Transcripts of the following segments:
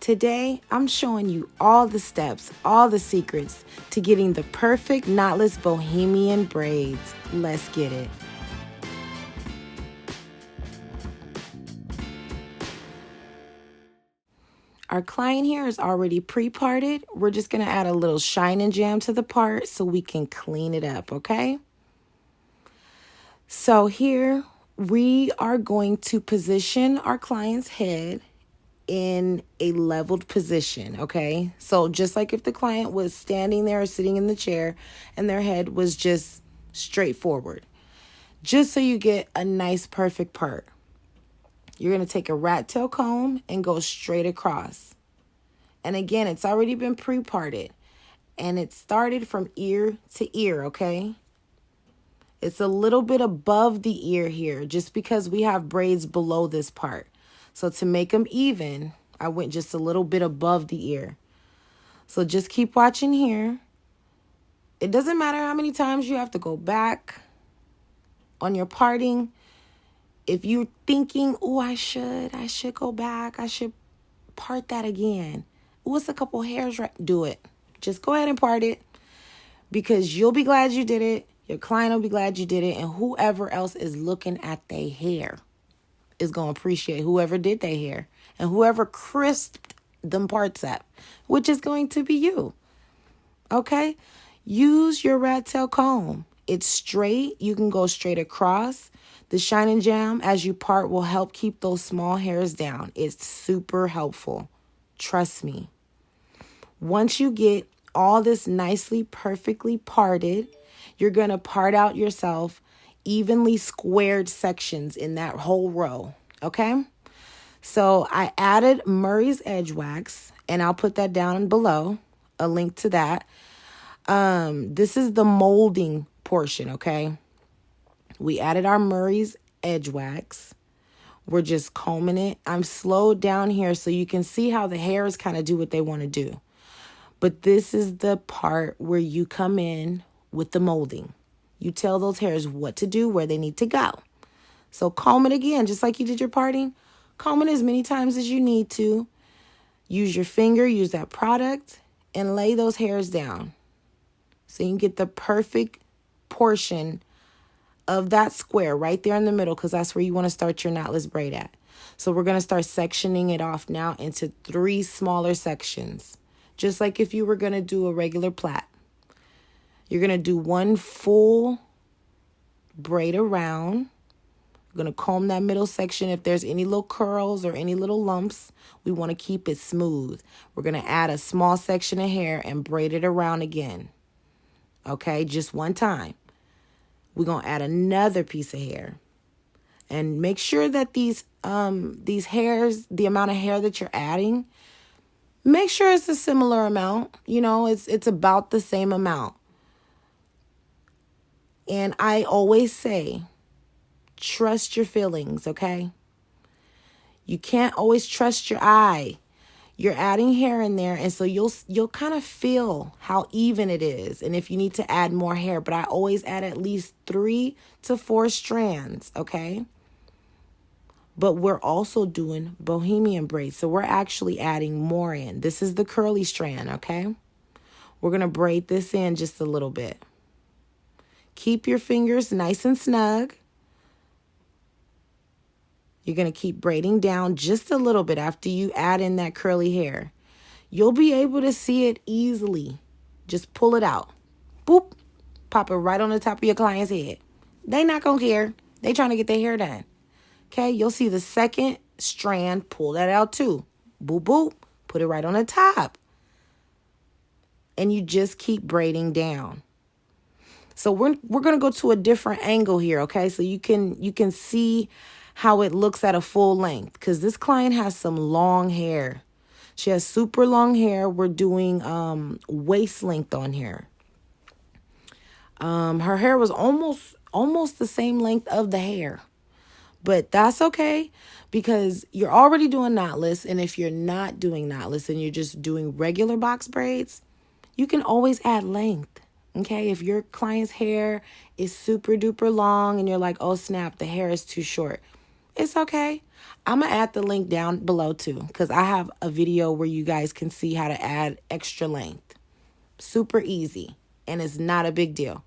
Today, I'm showing you all the steps, all the secrets to getting the perfect knotless Bohemian braids. Let's get it. Our client here is already pre-parted. We're just going to add a little shine and jam to the part so we can clean it up, okay? So here we are going to position our client's head in a leveled position, okay? So just like if the client was standing there or sitting in the chair and their head was just straight forward, just so you get a nice perfect part. You're going to take a rat tail comb and go straight across. And again, it's already been pre-parted and it started from ear to ear, okay? It's a little bit above the ear here just because we have braids below this part. So to make them even, I went just a little bit above the ear. So just keep watching here. It doesn't matter how many times you have to go back on your parting. If you're thinking, oh, I should go back. I should part that again. Oh, it's a couple hairs, right? Do it. Just go ahead and part it because you'll be glad you did it. Your client will be glad you did it. And whoever else is looking at their hair is going to appreciate whoever did their hair and whoever crisped them parts up, which is going to be you. Okay? Use your rat tail comb. It's straight. You can go straight across. The shine and jam as you part will help keep those small hairs down. It's super helpful. Trust me. Once you get all this nicely, perfectly parted, you're going to part out yourself evenly squared sections in that whole row. Okay? So I added Murray's Edge Wax, and I'll put that down below, a link to that. This is the molding portion, okay? We added our Murray's Edge Wax. We're just combing it. I'm slowed down here so you can see how the hairs kind of do what they want to do. But this is the part where you come in with the molding. You tell those hairs what to do, where they need to go. So comb it again, just like you did your parting. Comb it as many times as you need to. Use your finger, use that product, and lay those hairs down. So you can get the perfect portion of that square right there in the middle, because that's where you want to start your knotless braid at. So we're going to start sectioning it off now into 3 smaller sections, just like if you were going to do a regular plait. You're going to do 1 full braid around. We're going to comb that middle section. If there's any little curls or any little lumps, we want to keep it smooth. We're going to add a small section of hair and braid it around again. Okay, just one time. We're going to add another piece of hair. And make sure that these hairs, the amount of hair that you're adding, make sure it's a similar amount. You know, it's about the same amount. And I always say, trust your feelings, okay? You can't always trust your eye. You're adding hair in there, and so you'll kind of feel how even it is, and if you need to add more hair. But I always add at least 3 to 4 strands, okay? But we're also doing Bohemian braids, so we're actually adding more in. This is the curly strand, okay? We're going to braid this in just a little bit. Keep your fingers nice and snug. You're going to keep braiding down just a little bit after you add in that curly hair. You'll be able to see it easily. Just pull it out. Boop. Pop it right on the top of your client's head. They not going to care. They trying to get their hair done. Okay, you'll see the second strand. Pull that out too. Boop, boop. Put it right on the top. And you just keep braiding down. So we're going to go to a different angle here, okay? So you can see how it looks at a full length, because this client has some long hair. She has super long hair. We're doing waist length on here. Her hair was almost the same length of the hair, but that's okay because you're already doing knotless. And if you're not doing knotless and you're just doing regular box braids, you can always add length. Okay, if your client's hair is super duper long and you're like, oh snap, the hair is too short, it's okay. I'm going to add the link down below too, because I have a video where you guys can see how to add extra length. Super easy, and it's not a big deal.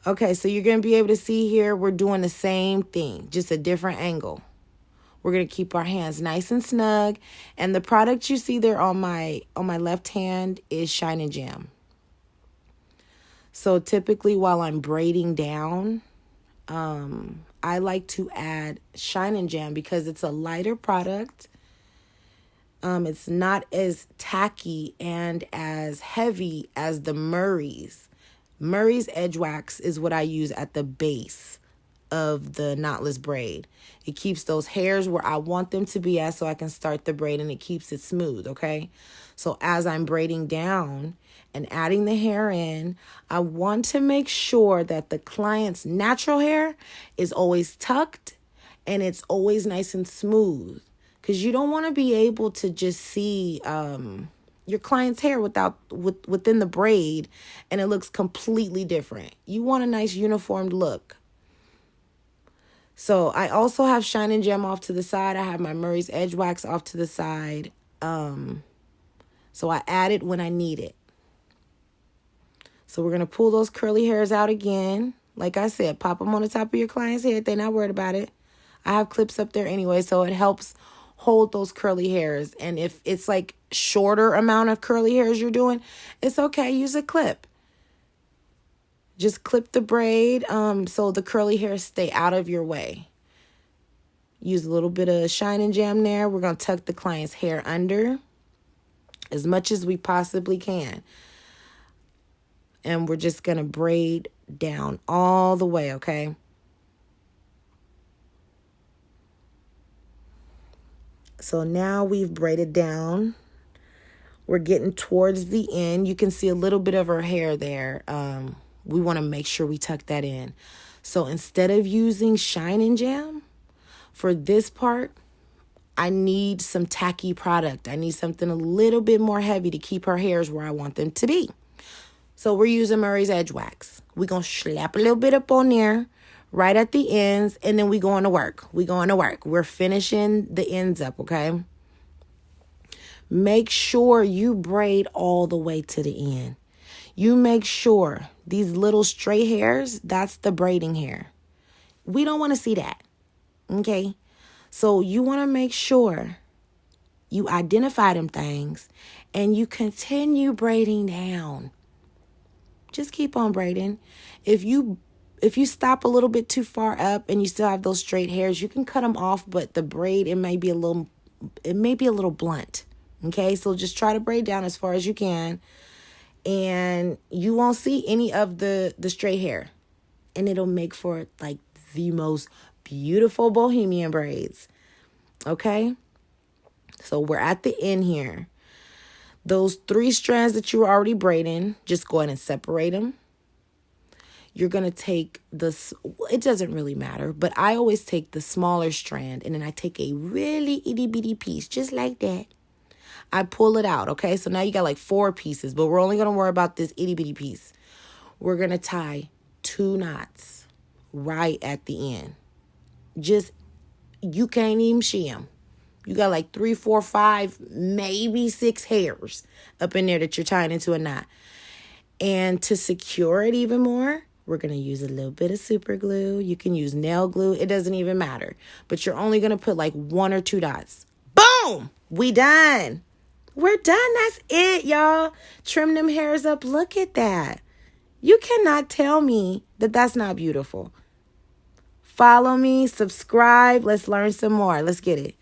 Okay, so you're going to be able to see here, we're doing the same thing, just a different angle. We're going to keep our hands nice and snug. And the product you see there on my left hand is Shine and Jam. So typically while I'm braiding down, I like to add Shine and Jam because it's a lighter product. It's not as tacky and as heavy as the Murray's. Murray's Edge Wax is what I use at the base of the knotless braid. It keeps those hairs where I want them to be at so I can start the braid, and it keeps it smooth, okay? So as I'm braiding down and adding the hair in, I want to make sure that the client's natural hair is always tucked and it's always nice and smooth, because you don't want to be able to just see your client's hair within the braid and it looks completely different. You want a nice uniformed look. So I also have Shine and Jam off to the side. I have my Murray's Edge Wax off to the side. So I add it when I need it. So we're going to pull those curly hairs out again. Like I said, pop them on the top of your client's head. They're not worried about it. I have clips up there anyway, so it helps hold those curly hairs. And if it's like shorter amount of curly hairs you're doing, it's okay. Use a clip. Just clip the braid so the curly hairs stay out of your way. Use a little bit of Shine and Jam there. We're going to tuck the client's hair under as much as we possibly can. And we're just going to braid down all the way, okay? So now we've braided down. We're getting towards the end. You can see a little bit of her hair there. We want to make sure we tuck that in. So instead of using Shine and Jam, for this part, I need some tacky product. I need something a little bit more heavy to keep her hairs where I want them to be. So we're using Murray's Edge Wax. We're going to slap a little bit up on there right at the ends, and then we going to work. We're finishing the ends up, okay? Make sure you braid all the way to the end. You make sure these little stray hairs, that's the braiding hair. We don't want to see that, okay? So you want to make sure you identify them things and you continue braiding down. Just keep on braiding. If you stop a little bit too far up and you still have those straight hairs, you can cut them off, but the braid, it may be a little blunt, okay? So just try to braid down as far as you can. And you won't see any of the straight hair. And it'll make for like the most beautiful Bohemian braids. Okay? So we're at the end here. Those 3 strands that you were already braiding, just go ahead and separate them. You're going to take this, it doesn't really matter, but I always take the smaller strand and then I take a really itty bitty piece, just like that. I pull it out, okay? So now you got like 4 pieces, but we're only going to worry about this itty bitty piece. We're going to tie 2 knots right at the end. Just, you can't even see them. You got like 3, 4, 5, maybe 6 hairs up in there that you're tying into a knot. And to secure it even more, we're going to use a little bit of super glue. You can use nail glue. It doesn't even matter. But you're only going to put like 1 or 2 dots. Boom! We done. We're done. That's it, y'all. Trim them hairs up. Look at that. You cannot tell me that that's not beautiful. Follow me. Subscribe. Let's learn some more. Let's get it.